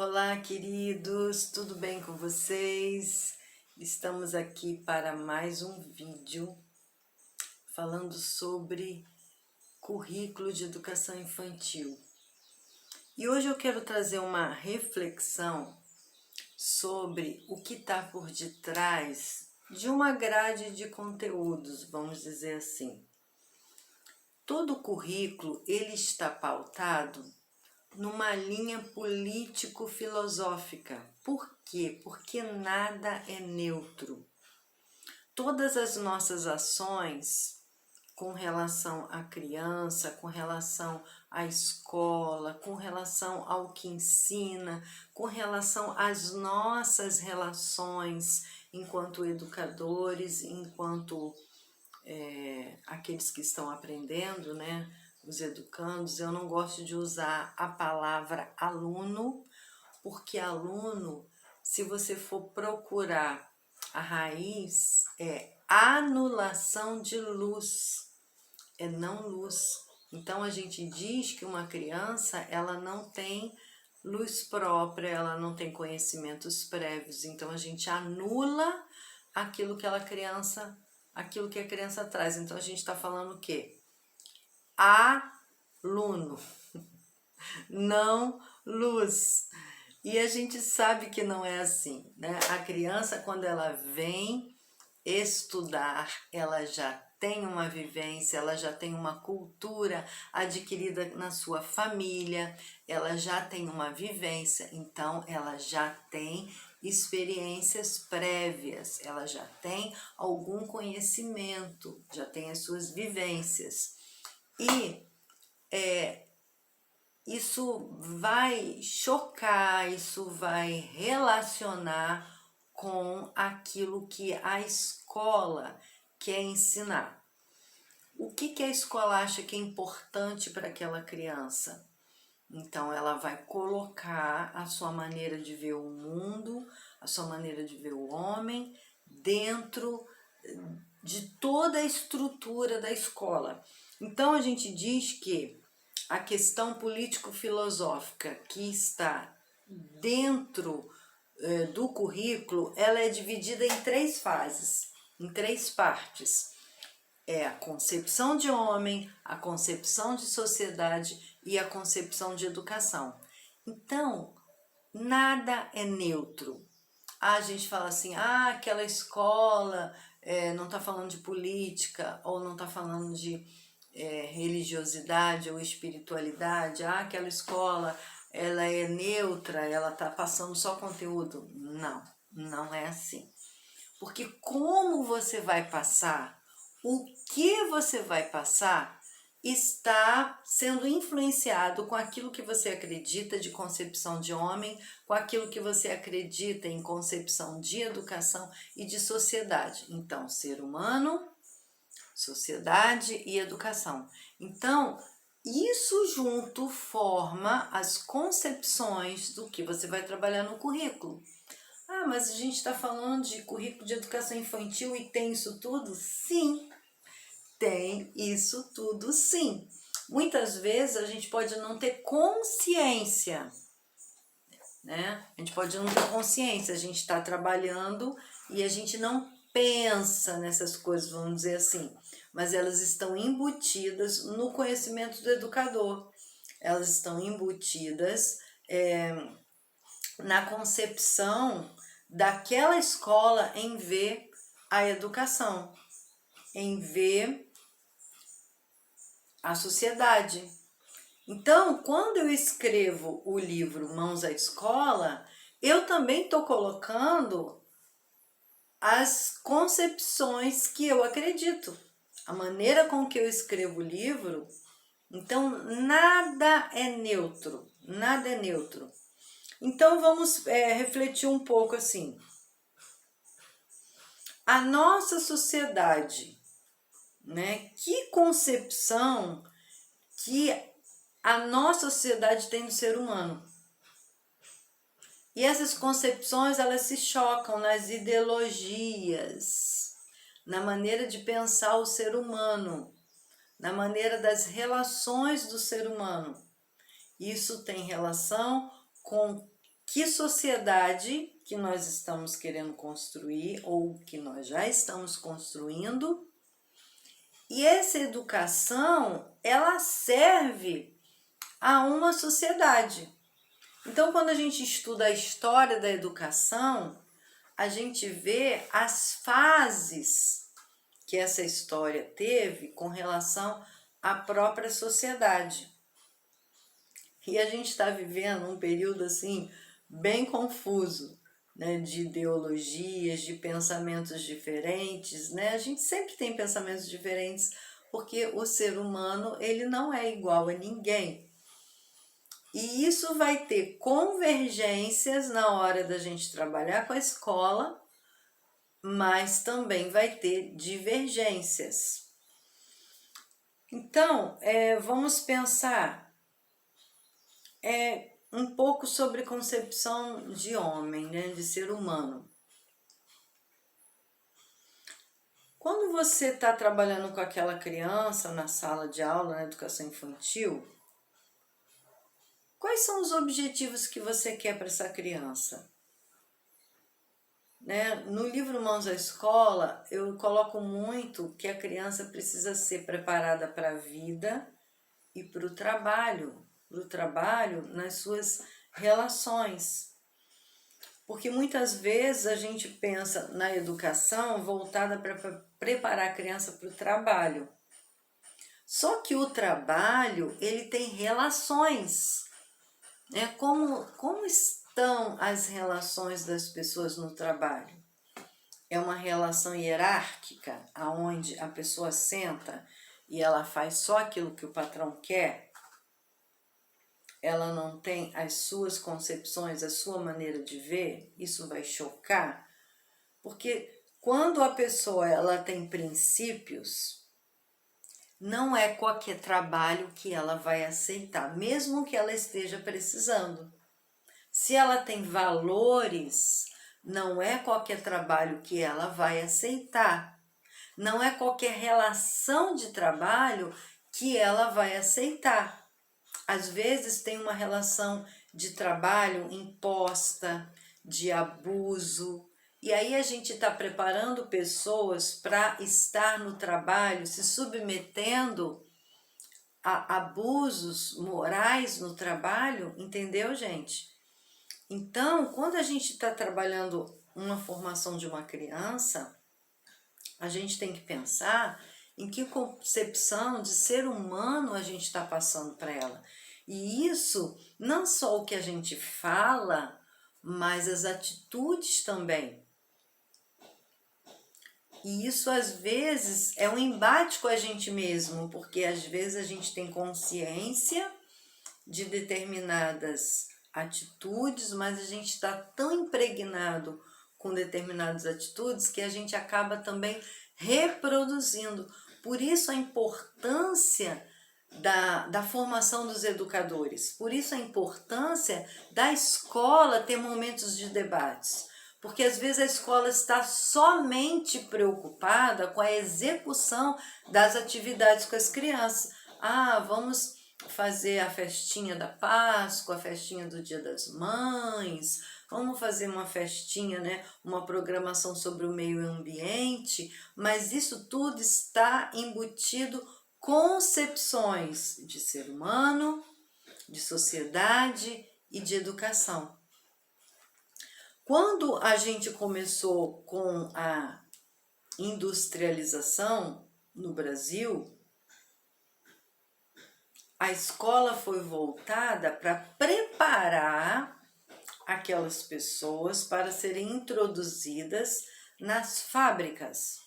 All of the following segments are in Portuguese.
Olá, queridos, tudo bem com vocês? Estamos aqui para mais um vídeo falando sobre currículo de educação infantil. E hoje eu quero trazer uma reflexão sobre o que está por detrás de uma grade de conteúdos, vamos dizer assim. Todo currículo ele está pautado numa linha político-filosófica. Por quê? Porque nada é neutro. Todas as nossas ações com relação à criança, com relação à escola, com relação ao que ensina, com relação às nossas relações enquanto educadores, enquanto aqueles que estão aprendendo, né? Os educandos, eu não gosto de usar a palavra aluno, porque aluno, se você for procurar a raiz, é anulação de luz, é não luz. Então a gente diz que uma criança, ela não tem luz própria, ela não tem conhecimentos prévios, então a gente anula aquilo que a criança traz. Então a gente está falando o quê? Aluno, não luz. E a gente sabe que não é assim, né? A criança, quando ela vem estudar, ela já tem uma vivência, ela já tem uma cultura adquirida na sua família, ela já tem uma vivência, então ela já tem experiências prévias, ela já tem algum conhecimento, já tem as suas vivências. E isso vai chocar, isso vai relacionar com aquilo que a escola quer ensinar. O que a escola acha que é importante para aquela criança? Então, ela vai colocar a sua maneira de ver o mundo, a sua maneira de ver o homem, dentro de toda a estrutura da escola. Então, a gente diz que a questão político-filosófica que está dentro do currículo, ela é dividida em 3 fases, em 3 partes. É a concepção de homem, a concepção de sociedade e a concepção de educação. Então, nada é neutro. A gente fala assim, aquela escola não está falando de política, ou não está falando de religiosidade ou espiritualidade, aquela escola ela é neutra, ela está passando só conteúdo. Não, não é assim. Porque como você vai passar, o que você vai passar, está sendo influenciado com aquilo que você acredita de concepção de homem, com aquilo que você acredita em concepção de educação e de sociedade. Então, ser humano, sociedade e educação. Então, isso junto forma as concepções do que você vai trabalhar no currículo. Mas a gente está falando de currículo de educação infantil e tem isso tudo? Sim, tem isso tudo sim. Muitas vezes a gente pode não ter consciência, né? A gente pode não ter consciência, a gente está trabalhando e a gente não pensa nessas coisas, vamos dizer assim, mas elas estão embutidas no conhecimento do educador, elas estão embutidas na concepção daquela escola em ver a educação, em ver a sociedade. Então, quando eu escrevo o livro Mãos à Escola, eu também estou colocando as concepções que eu acredito, a maneira com que eu escrevo o livro. Então, nada é neutro, nada é neutro. Então, vamos refletir um pouco assim. A nossa sociedade, né? Que concepção que a nossa sociedade tem do ser humano? E essas concepções, elas se chocam nas ideologias, na maneira de pensar o ser humano, na maneira das relações do ser humano. Isso tem relação com que sociedade que nós estamos querendo construir ou que nós já estamos construindo. E essa educação, ela serve a uma sociedade. Então, quando a gente estuda a história da educação, a gente vê as fases que essa história teve com relação à própria sociedade. E a gente está vivendo um período assim bem confuso, né, de ideologias, de pensamentos diferentes, né? A gente sempre tem pensamentos diferentes porque o ser humano ele não é igual a ninguém. E isso vai ter convergências na hora da gente trabalhar com a escola, mas também vai ter divergências. Então, vamos pensar um pouco sobre concepção de homem, né, de ser humano. Quando você está trabalhando com aquela criança na sala de aula, na educação infantil, quais são os objetivos que você quer para essa criança? Né? No livro Mãos à Escola, eu coloco muito que a criança precisa ser preparada para a vida e para o trabalho nas suas relações. Porque muitas vezes a gente pensa na educação voltada para preparar a criança para o trabalho. Só que o trabalho, ele tem relações, né? Como estão as relações das pessoas no trabalho? É uma relação hierárquica, onde a pessoa senta e ela faz só aquilo que o patrão quer? Ela não tem as suas concepções, a sua maneira de ver? Isso vai chocar? Porque quando a pessoa ela tem princípios, não é qualquer trabalho que ela vai aceitar, mesmo que ela esteja precisando. Se ela tem valores, não é qualquer trabalho que ela vai aceitar. Não é qualquer relação de trabalho que ela vai aceitar. Às vezes tem uma relação de trabalho imposta, de abuso, e aí a gente está preparando pessoas para estar no trabalho, se submetendo a abusos morais no trabalho, entendeu, gente? Então, quando a gente está trabalhando uma formação de uma criança, a gente tem que pensar em que concepção de ser humano a gente está passando para ela. E isso, não só o que a gente fala, mas as atitudes também. E isso, às vezes, é um embate com a gente mesmo, porque às vezes a gente tem consciência de determinadas atitudes, mas a gente está tão impregnado com determinadas atitudes que a gente acaba também reproduzindo. Por isso a importância da formação dos educadores, por isso a importância da escola ter momentos de debates, porque às vezes a escola está somente preocupada com a execução das atividades com as crianças. Vamos fazer a festinha da Páscoa, a festinha do Dia das Mães, vamos fazer uma festinha, né? Uma programação sobre o meio ambiente, mas isso tudo está embutido concepções de ser humano, de sociedade e de educação. Quando a gente começou com a industrialização no Brasil, a escola foi voltada para preparar aquelas pessoas para serem introduzidas nas fábricas.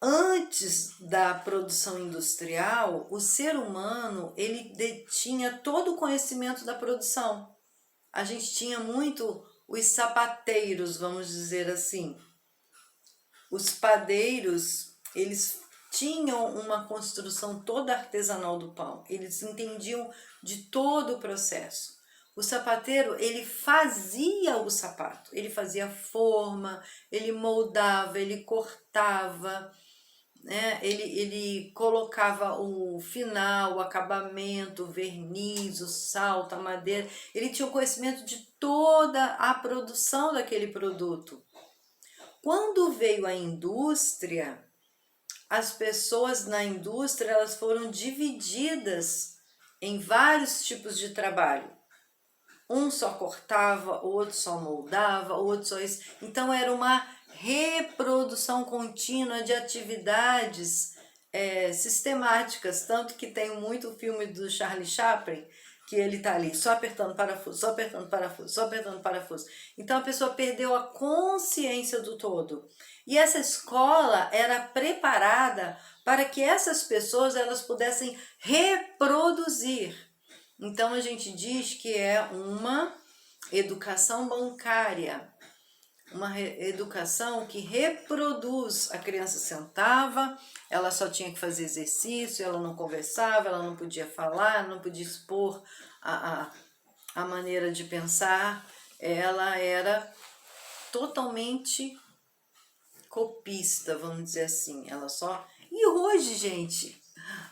Antes da produção industrial, o ser humano ele detinha todo o conhecimento da produção. A gente tinha muito os sapateiros, vamos dizer assim. Os padeiros, eles tinham uma construção toda artesanal do pão. Eles entendiam de todo o processo. O sapateiro, ele fazia o sapato, ele fazia forma, ele moldava, ele cortava, né? Ele colocava o final, o acabamento, o verniz, o salto, a madeira. Ele tinha o conhecimento de toda a produção daquele produto. Quando veio a indústria, as pessoas na indústria elas foram divididas em vários tipos de trabalho. Um só cortava, o outro só moldava, o outro só isso. Então era uma reprodução contínua de atividades sistemáticas, tanto que tem muito filme do Charlie Chaplin que ele tá ali só apertando parafuso, só apertando parafuso, só apertando parafuso. Então a pessoa perdeu a consciência do todo. E essa escola era preparada para que essas pessoas elas pudessem reproduzir. Então a gente diz que é uma educação bancária, uma educação que reproduz. A criança sentava, ela só tinha que fazer exercício, ela não conversava, ela não podia falar, não podia expor a maneira de pensar, ela era totalmente copista, vamos dizer assim, ela só... E hoje, gente,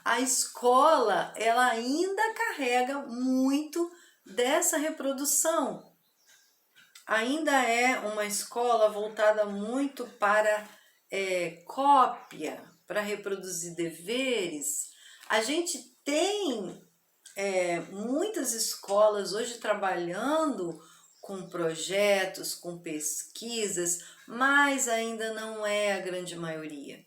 a escola, ela ainda carrega muito dessa reprodução. Ainda é uma escola voltada muito para cópia, para reproduzir deveres. A gente tem muitas escolas hoje trabalhando com projetos, com pesquisas, mas ainda não é a grande maioria.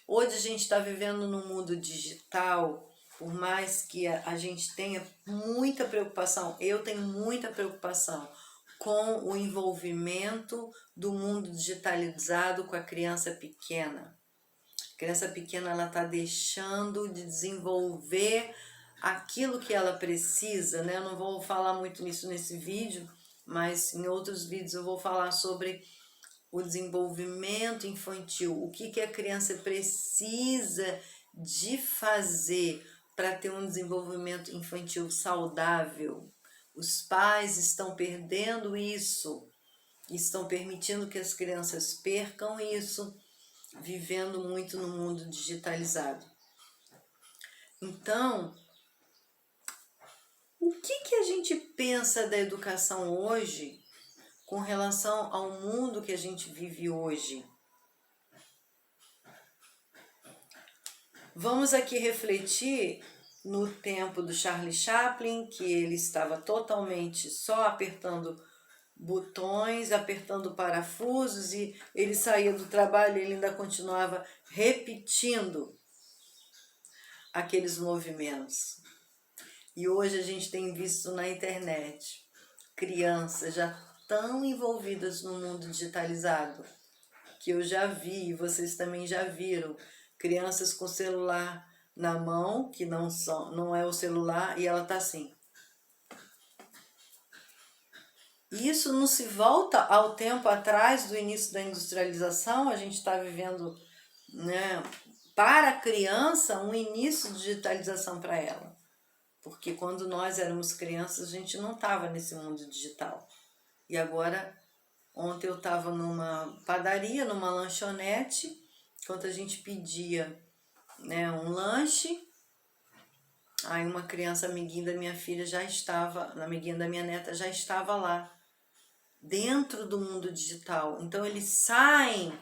Hoje a gente está vivendo num mundo digital, por mais que a gente tenha muita preocupação, eu tenho muita preocupação com o envolvimento do mundo digitalizado com a criança pequena. A criança pequena ela está deixando de desenvolver aquilo que ela precisa, né? Eu não vou falar muito nisso nesse vídeo, mas em outros vídeos eu vou falar sobre o desenvolvimento infantil, o que a criança precisa de fazer para ter um desenvolvimento infantil saudável. Os pais estão perdendo isso, estão permitindo que as crianças percam isso, vivendo muito no mundo digitalizado. Então, o que a gente pensa da educação hoje com relação ao mundo que a gente vive hoje? Vamos aqui refletir no tempo do Charlie Chaplin, que ele estava totalmente só apertando botões, apertando parafusos, e ele saía do trabalho e ele ainda continuava repetindo aqueles movimentos. E hoje a gente tem visto na internet crianças já tão envolvidas no mundo digitalizado, que eu já vi, e vocês também já viram, crianças com celular na mão, que não é o celular, e ela está assim. E isso não se volta ao tempo atrás do início da industrialização. A gente está vivendo, né, para a criança, um início de digitalização para ela. Porque quando nós éramos crianças, a gente não estava nesse mundo digital. E agora, ontem eu estava numa padaria, numa lanchonete, enquanto a gente pedia, né, um lanche, aí uma criança amiguinha da minha filha já estava, amiguinha da minha neta já estava lá, dentro do mundo digital. Então eles saem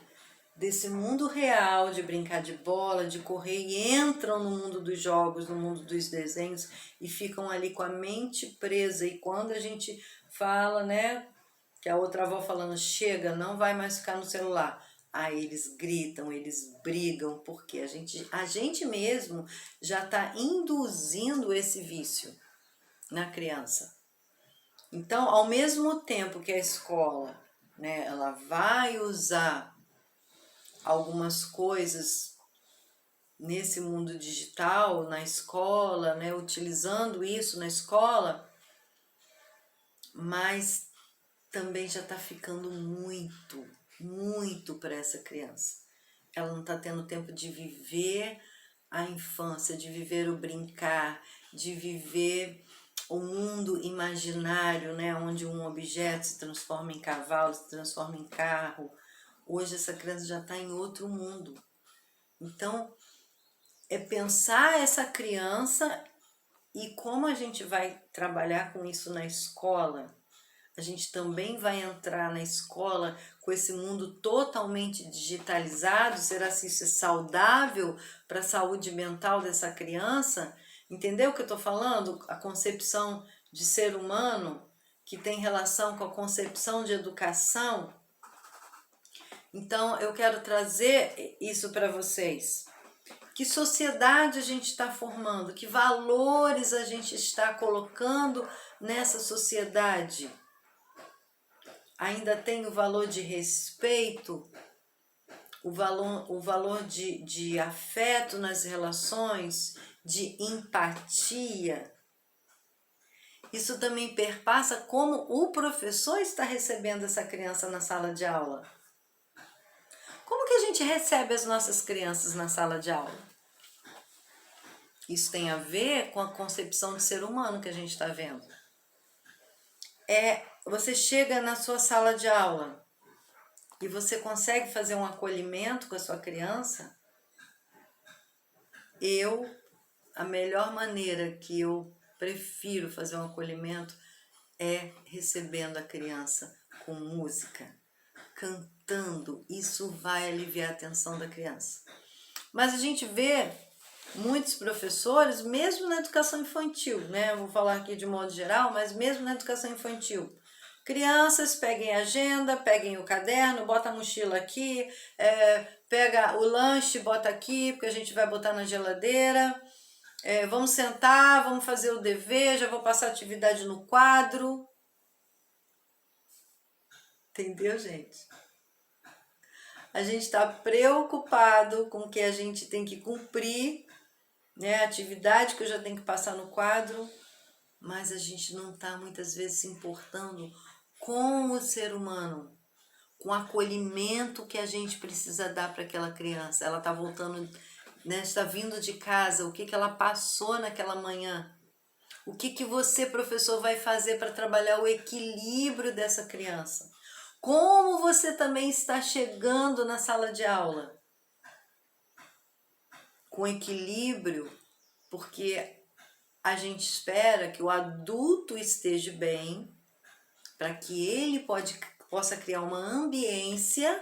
desse mundo real de brincar de bola, de correr, e entram no mundo dos jogos, no mundo dos desenhos, e ficam ali com a mente presa. E quando a gente fala, né, que a outra avó falando, chega, não vai mais ficar no celular, aí eles gritam, eles brigam, porque a gente mesmo já está induzindo esse vício na criança. Então, ao mesmo tempo que a escola, né, ela vai usar algumas coisas nesse mundo digital, na escola, né, utilizando isso na escola, mas também já está ficando muito para essa criança. Ela não está tendo tempo de viver a infância, de viver o brincar, de viver o mundo imaginário, né, onde um objeto se transforma em cavalo, se transforma em carro. Hoje essa criança já está em outro mundo. Então, é pensar essa criança e como a gente vai trabalhar com isso na escola. A gente também vai entrar na escola com esse mundo totalmente digitalizado. Será se isso é saudável para a saúde mental dessa criança? Entendeu o que eu estou falando? A concepção de ser humano que tem relação com a concepção de educação. Então, eu quero trazer isso para vocês. Que sociedade a gente está formando? Que valores a gente está colocando nessa sociedade? Ainda tem o valor de respeito, o valor de afeto nas relações, de empatia. Isso também perpassa como o professor está recebendo essa criança na sala de aula. Como que a gente recebe as nossas crianças na sala de aula? Isso tem a ver com a concepção de ser humano que a gente está vendo. Você chega na sua sala de aula e você consegue fazer um acolhimento com a sua criança. A melhor maneira que eu prefiro fazer um acolhimento é recebendo a criança com música, cantando. Isso vai aliviar a tensão da criança. Mas a gente vê muitos professores, mesmo na educação infantil, né? Eu vou falar aqui de modo geral, mas mesmo na educação infantil. Crianças, peguem a agenda, peguem o caderno, bota a mochila aqui, pega o lanche, bota aqui, porque a gente vai botar na geladeira. Vamos sentar, vamos fazer o dever, já vou passar a atividade no quadro. Entendeu, gente? A gente está preocupado com o que a gente tem que cumprir, né? A atividade que eu já tenho que passar no quadro, mas a gente não está muitas vezes se importando com o ser humano, com o acolhimento que a gente precisa dar para aquela criança. Ela está voltando, né? Está vindo de casa, o que ela passou naquela manhã. O que você, professor, vai fazer para trabalhar o equilíbrio dessa criança? Como você também está chegando na sala de aula? Com equilíbrio, porque a gente espera que o adulto esteja bem, para que ele possa criar uma ambiência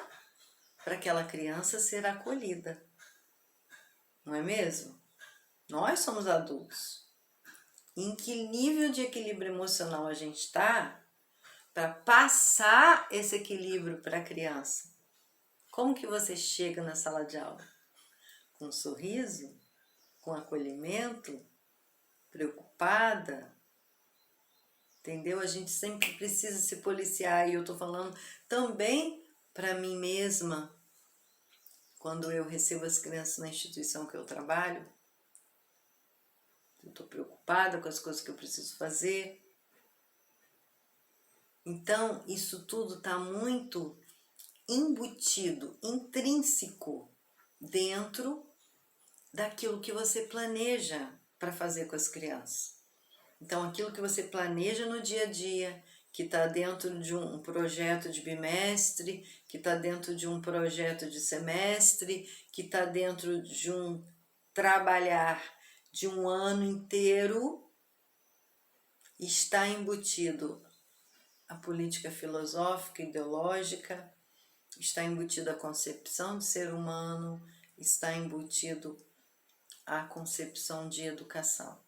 para aquela criança ser acolhida. Não é mesmo? Nós somos adultos. Em que nível de equilíbrio emocional a gente está para passar esse equilíbrio para a criança? Como que você chega na sala de aula? Com um sorriso? Com acolhimento? Preocupada? Entendeu? A gente sempre precisa se policiar, e eu tô falando também para mim mesma. Quando eu recebo as crianças na instituição que eu trabalho, eu tô preocupada com as coisas que eu preciso fazer. Então, isso tudo tá muito embutido, intrínseco dentro daquilo que você planeja para fazer com as crianças. Então, aquilo que você planeja no dia a dia, que está dentro de um projeto de bimestre, que está dentro de um projeto de semestre, que está dentro de um trabalhar de um ano inteiro, está embutido a política filosófica, ideológica, está embutida a concepção de ser humano, está embutido a concepção de educação.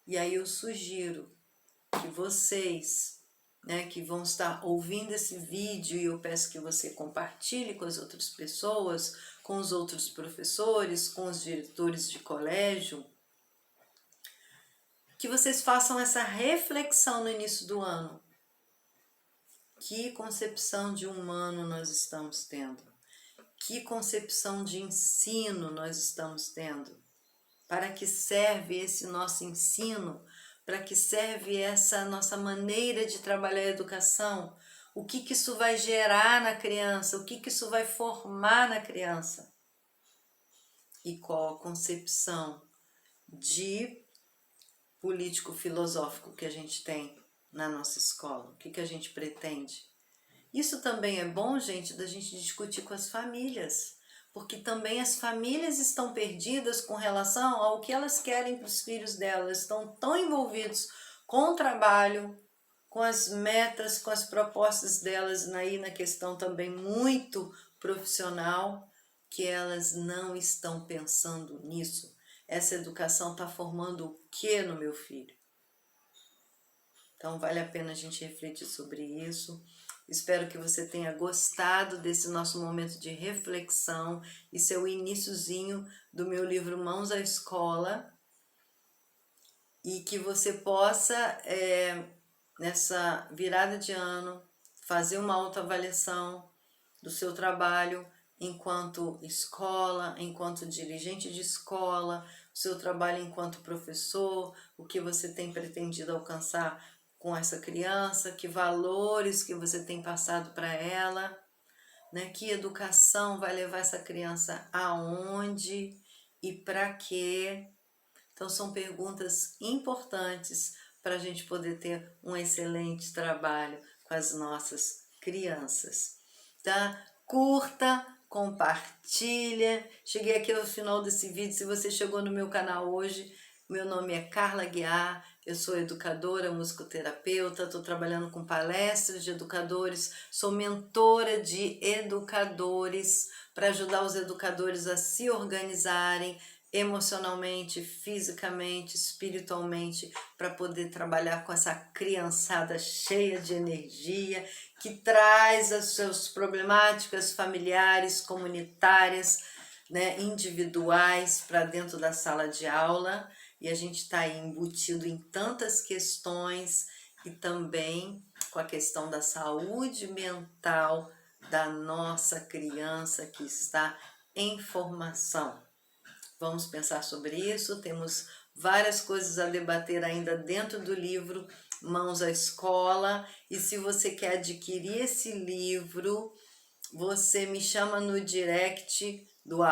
E aí eu sugiro que vocês, né, que vão estar ouvindo esse vídeo, e eu peço que você compartilhe com as outras pessoas, com os outros professores, com os diretores de colégio, que vocês façam essa reflexão no início do ano. Que concepção de humano nós estamos tendo? Que concepção de ensino nós estamos tendo? Para que serve esse nosso ensino? Para que serve essa nossa maneira de trabalhar a educação? O que isso vai gerar na criança? O que isso vai formar na criança? E qual a concepção de político-filosófico que a gente tem na nossa escola? O que a gente pretende? Isso também é bom, gente, da gente discutir com as famílias, porque também as famílias estão perdidas com relação ao que elas querem para os filhos delas, estão tão envolvidos com o trabalho, com as metas, com as propostas delas aí na questão também muito profissional, que elas não estão pensando nisso. Essa educação está formando o que no meu filho? Então vale a pena a gente refletir sobre isso. Espero que você tenha gostado desse nosso momento de reflexão. Isso é o iniciozinho do meu livro Mãos à Escola. E que você possa, nessa virada de ano, fazer uma autoavaliação do seu trabalho enquanto escola, enquanto dirigente de escola, o seu trabalho enquanto professor, o que você tem pretendido alcançar com essa criança, que valores que você tem passado para ela, né? Que educação vai levar essa criança aonde e para quê? Então são perguntas importantes para a gente poder ter um excelente trabalho com as nossas crianças, tá? Curta, compartilha. Cheguei aqui ao final desse vídeo. Se você chegou no meu canal hoje, meu nome é Carla Guiar, eu sou educadora, musicoterapeuta, estou trabalhando com palestras de educadores, sou mentora de educadores para ajudar os educadores a se organizarem emocionalmente, fisicamente, espiritualmente, para poder trabalhar com essa criançada cheia de energia, que traz as suas problemáticas familiares, comunitárias, né, individuais para dentro da sala de aula, e a gente está aí embutido em tantas questões e também com a questão da saúde mental da nossa criança que está em formação. Vamos pensar sobre isso, temos várias coisas a debater ainda dentro do livro Mãos à Escola, e se você quer adquirir esse livro, você me chama no direct do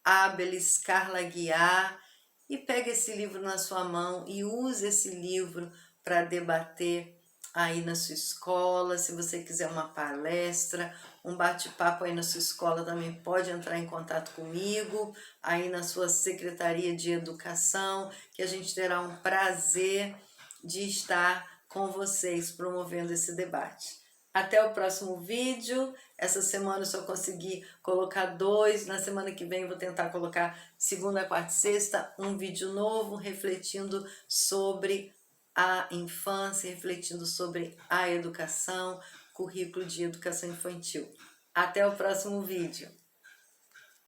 @abeliscarlaguiar e pega esse livro na sua mão e use esse livro para debater aí na sua escola. Se você quiser uma palestra, um bate-papo aí na sua escola, também pode entrar em contato comigo, aí na sua Secretaria de Educação, que a gente terá um prazer de estar com vocês promovendo esse debate. Até o próximo vídeo. Essa semana eu só consegui colocar 2, na semana que vem eu vou tentar colocar segunda, quarta e sexta, um vídeo novo refletindo sobre a infância, refletindo sobre a educação, currículo de educação infantil. Até o próximo vídeo.